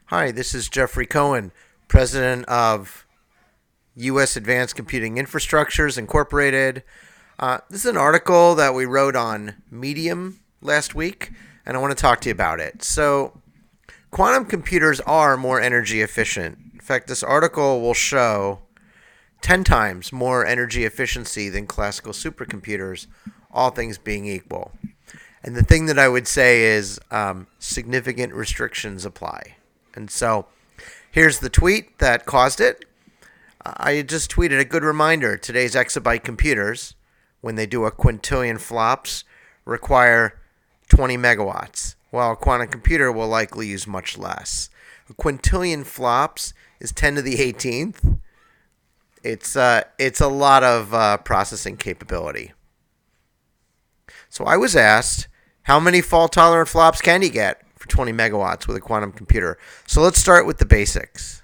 Hi, this is Jeffrey Cohen, president of U.S. Advanced Computing Infrastructures Incorporated. This is an article that we wrote on Medium last week, and I want to talk to you about it. So, quantum computers are more energy efficient. In fact, this article will show 10 times more energy efficiency than classical supercomputers, all things being equal. And the thing that I would say is significant restrictions apply. And so here's the tweet that caused it. I just tweeted a good reminder. Today's exabyte computers, when they do a quintillion flops, require 20 megawatts, while a quantum computer will likely use much less. A quintillion flops is 10 to the 18th. It's a lot of processing capability. So I was asked, how many fault-tolerant flops can you get for 20 megawatts with a quantum computer? So let's start with the basics.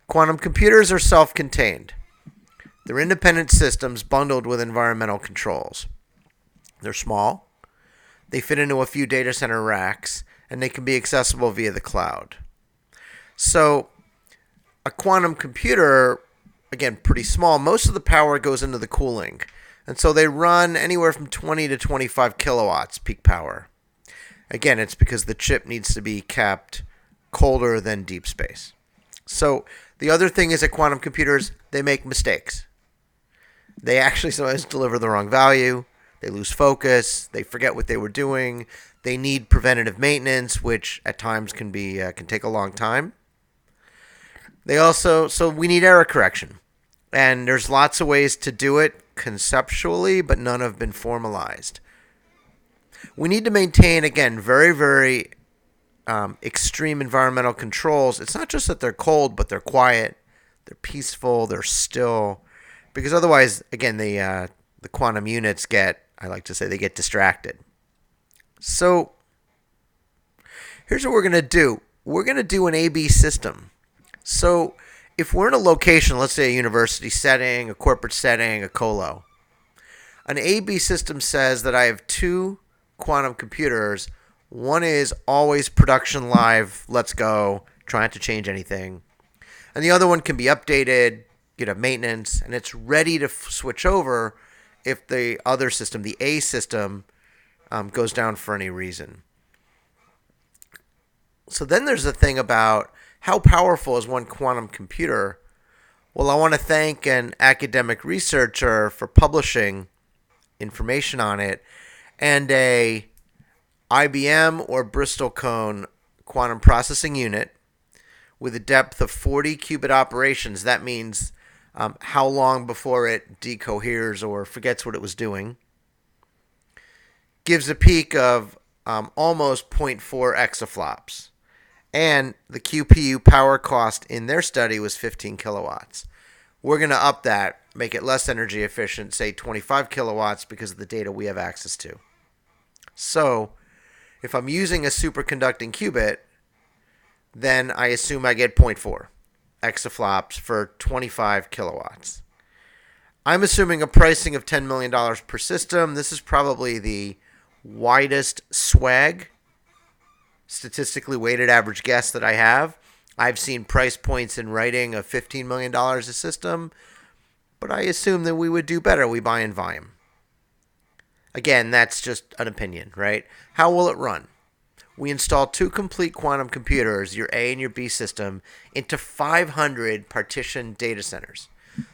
Quantum computers are self-contained. They're independent systems bundled with environmental controls. They're small. They fit into a few data center racks, and they can be accessible via the cloud. So a quantum computer, again, pretty small. Most of the power goes into the cooling. And so they run anywhere from 20 to 25 kilowatts peak power. Again, it's because the chip needs to be kept colder than deep space. So the other thing is that quantum computers, they make mistakes. They actually sometimes deliver the wrong value. They lose focus. They forget what they were doing. They need preventative maintenance, which at times can take a long time. So we need error correction. And there's lots of ways to do it conceptually, but none have been formalized. We need to maintain, again, very, very extreme environmental controls. It's not just that they're cold, but they're quiet, they're peaceful, they're still. Because otherwise, again, the quantum units get distracted. So here's what we're going to do. We're going to do an A-B system. So if we're in a location, let's say a university setting, a corporate setting, a colo, an A-B system says that I have two quantum computers. One is always production live, let's go, trying to change anything. And the other one can be updated, get a maintenance, and it's ready to switch over if the other system, the A system, goes down for any reason. So then there's the thing about how powerful is one quantum computer? Well, I want to thank an academic researcher for publishing information on it, and a IBM or Bristol Cohen quantum processing unit with a depth of 40 qubit operations. That means how long before it decoheres or forgets what it was doing. Gives a peak of almost zero point 0.4 exaflops. And the QPU power cost in their study was 15 kilowatts. We're going to up that, make it less energy efficient, say 25 kilowatts because of the data we have access to. So if I'm using a superconducting qubit, then I assume I get 0.4 exaflops for 25 kilowatts. I'm assuming a pricing of $10 million per system. This is probably the widest swag, statistically weighted average guess that I have. I've seen price points in writing of $15 million a system, but I assume that we would do better. We buy in volume. Again, that's just an opinion, right? How will it run? We install two complete quantum computers, your A and your B system, into 500 partitioned data centers.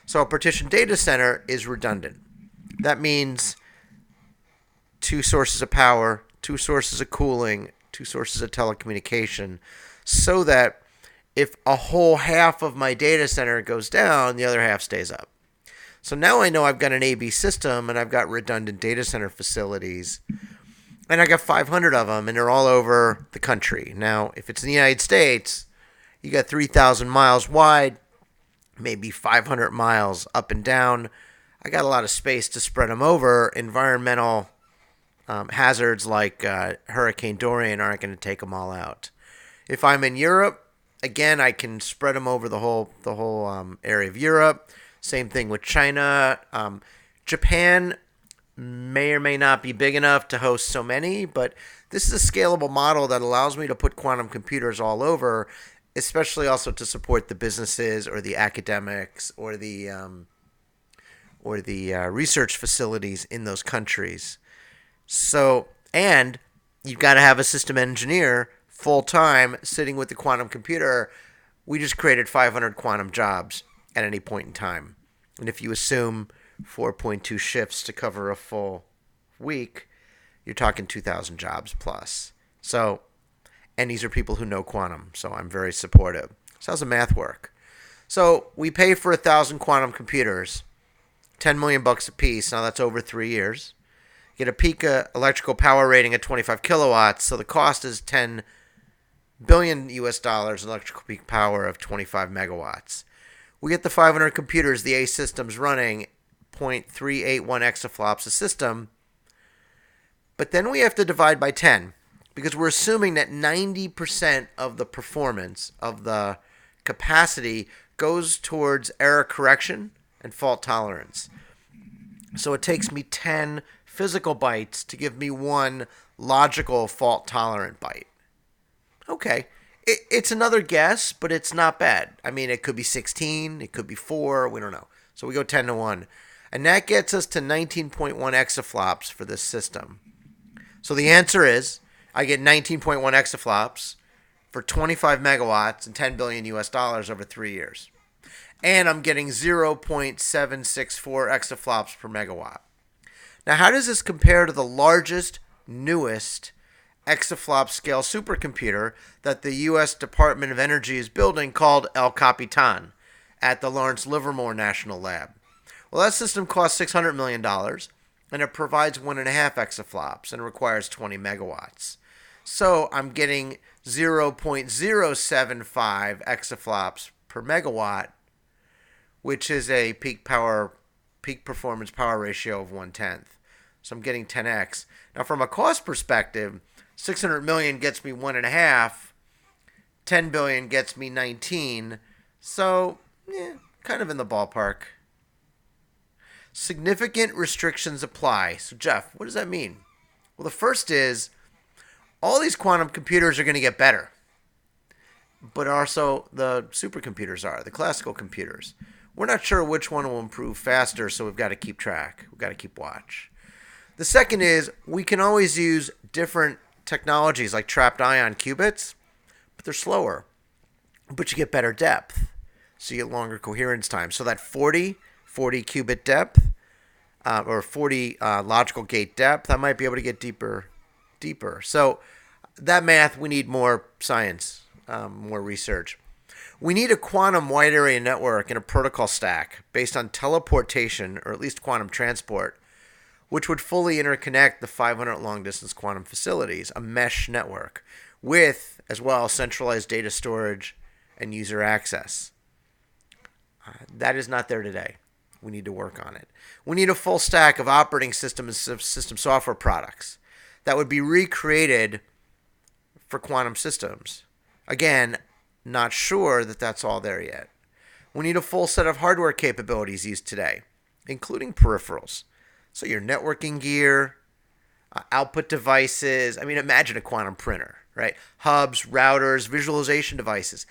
So a partitioned data center is redundant. That means two sources of power, two sources of cooling, two sources of telecommunication, so that if a whole half of my data center goes down, the other half stays up. So now I know I've got an A-B system and I've got redundant data center facilities, and I got 500 of them, and they're all over the country. Now, if it's in the United States, you got 3,000 miles wide, maybe 500 miles up and down. I got a lot of space to spread them over. Environmental hazards like Hurricane Dorian aren't going to take them all out. If I'm in Europe, again, I can spread them over the whole area of Europe. Same thing with China. Japan, may or may not be big enough to host so many, but this is a scalable model that allows me to put quantum computers all over, especially also to support the businesses or the academics or the research facilities in those countries. So, and you've got to have a system engineer full time sitting with the quantum computer. We just created 500 quantum jobs at any point in time. And if you assume 4.2 shifts to cover a full week, you're talking 2,000 jobs plus. So, and these are people who know quantum, so I'm very supportive. So how's the math work? So we pay for 1,000 quantum computers, 10 million bucks a piece. Now that's over 3 years. Get a peak electrical power rating at 25 kilowatts, so the cost is 10 billion US dollars in electrical peak power of 25 megawatts. We get the 500 computers, the A system's running 0.381 exaflops a system, but then we have to divide by 10 because we're assuming that 90% of the performance of the capacity goes towards error correction and fault tolerance. So it takes me 10 physical bytes to give me one logical fault tolerant byte. Okay. It's another guess, but it's not bad. I mean, it could be 16, it could be 4, we don't know. So we go 10 to 1. And that gets us to 19.1 exaflops for this system. So the answer is I get 19.1 exaflops for 25 megawatts and 10 billion US dollars over 3 years. And I'm getting 0.764 exaflops per megawatt. Now, how does this compare to the largest, newest exaflop scale supercomputer that the U.S. Department of Energy is building called El Capitan at the Lawrence Livermore National Lab? Well, that system costs $600 million, and it provides 1.5 exaflops and requires 20 megawatts. So I'm getting 0.075 exaflops per megawatt, which is a peak performance power ratio of 1/10. So I'm getting 10x. Now, from a cost perspective, 600 million gets me 1.5, 10 billion gets me 19. So, kind of in the ballpark. Significant restrictions apply. So, Jeff, what does that mean? Well, the first is all these quantum computers are going to get better, but also the supercomputers are, the classical computers. We're not sure which one will improve faster, so we've got to keep track. We've got to keep watch. The second is we can always use different technologies like trapped ion qubits, but they're slower. But you get better depth, so you get longer coherence time. So that 40 qubit depth or 40 logical gate depth, I might be able to get deeper. So that math, we need more science, more research. We need a quantum wide area network and a protocol stack based on teleportation, or at least quantum transport, which would fully interconnect the 500 long-distance quantum facilities, a mesh network, with, as well, centralized data storage and user access. That is not there today. We need to work on it. We need a full stack of operating system and system software products that would be recreated for quantum systems. Again, not sure that that's all there yet. We need a full set of hardware capabilities used today, including peripherals. So your networking gear, output devices. I mean, imagine a quantum printer, right? Hubs, routers, visualization devices.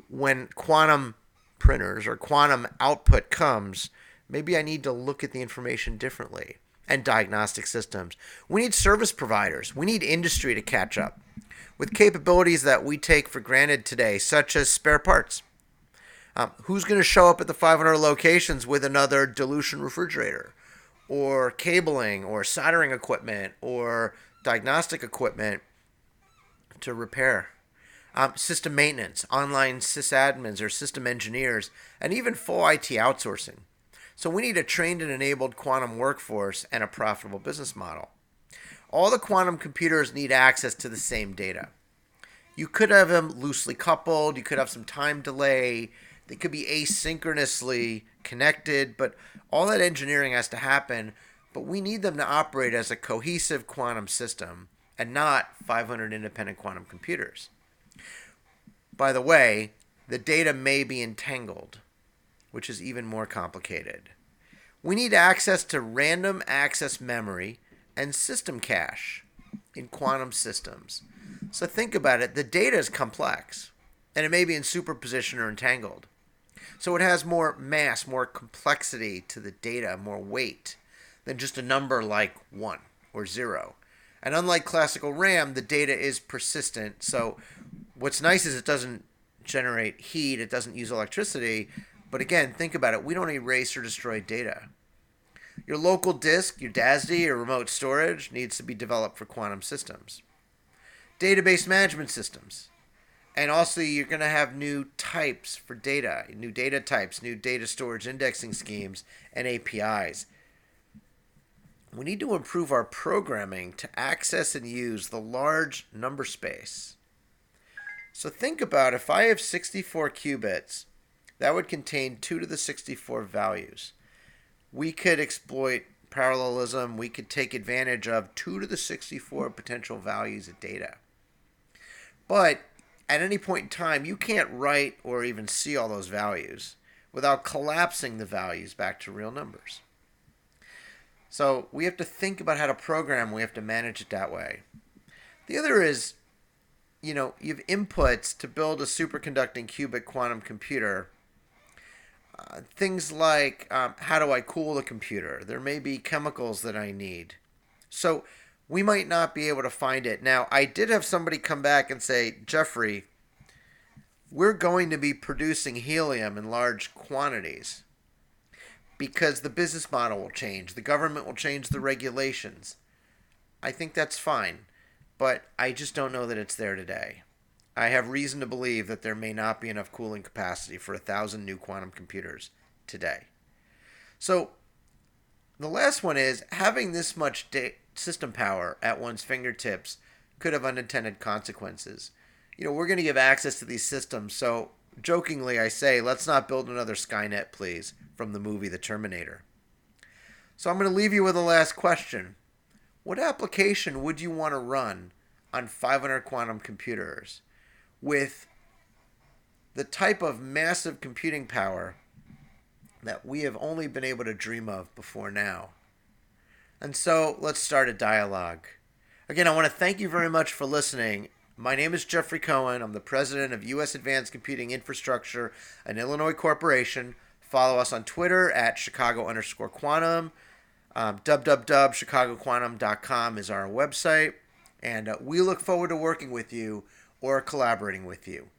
When quantum printers or quantum output comes, maybe I need to look at the information differently. And diagnostic systems. We need service providers. We need industry to catch up with capabilities that we take for granted today, such as spare parts. Who's going to show up at the 500 locations with another dilution refrigerator, or cabling, or soldering equipment, or diagnostic equipment to repair? System maintenance, online sysadmins or system engineers, and even full IT outsourcing. So we need a trained and enabled quantum workforce and a profitable business model. All the quantum computers need access to the same data. You could have them loosely coupled, you could have some time delay, they could be asynchronously connected, but all that engineering has to happen, but we need them to operate as a cohesive quantum system and not 500 independent quantum computers. By the way, the data may be entangled, which is even more complicated. We need access to random access memory and system cache in quantum systems. So think about it. The data is complex, and it may be in superposition or entangled. So it has more mass, more complexity to the data, more weight than just a number like 1 or 0. And unlike classical RAM, the data is persistent. So what's nice is it doesn't generate heat, it doesn't use electricity. But again, think about it. We don't erase or destroy data. Your local disk, your DASD or remote storage needs to be developed for quantum systems. Database management systems. And also, you're going to have new types for data, new data types, new data storage indexing schemes, and APIs. We need to improve our programming to access and use the large number space. So think about if I have 64 qubits, that would contain 2 to the 64 values. We could exploit parallelism. We could take advantage of 2 to the 64 potential values of data. But at any point in time, you can't write or even see all those values without collapsing the values back to real numbers. So we have to think about how to program. We have to manage it that way. The other is, you have inputs to build a superconducting qubit quantum computer. Things like how do I cool the computer? There may be chemicals that I need. So we might not be able to find it. Now, I did have somebody come back and say, Jeffrey, we're going to be producing helium in large quantities because the business model will change. The government will change the regulations. I think that's fine, but I just don't know that it's there today. I have reason to believe that there may not be enough cooling capacity for 1,000 new quantum computers today. So the last one is having this much system power at one's fingertips could have unintended consequences. We're going to give access to these systems, so jokingly I say, let's not build another Skynet, please, from the movie The Terminator. So I'm going to leave you with a last question. What application would you want to run on 500 quantum computers with the type of massive computing power that we have only been able to dream of before now? And so let's start a dialogue. Again, I want to thank you very much for listening. My name is Jeffrey Cohen. I'm the president of U.S. Advanced Computing Infrastructure, an Illinois corporation. Follow us on Twitter at Chicago_Quantum. www.chicagoquantum.com is our website. And we look forward to working with you or collaborating with you.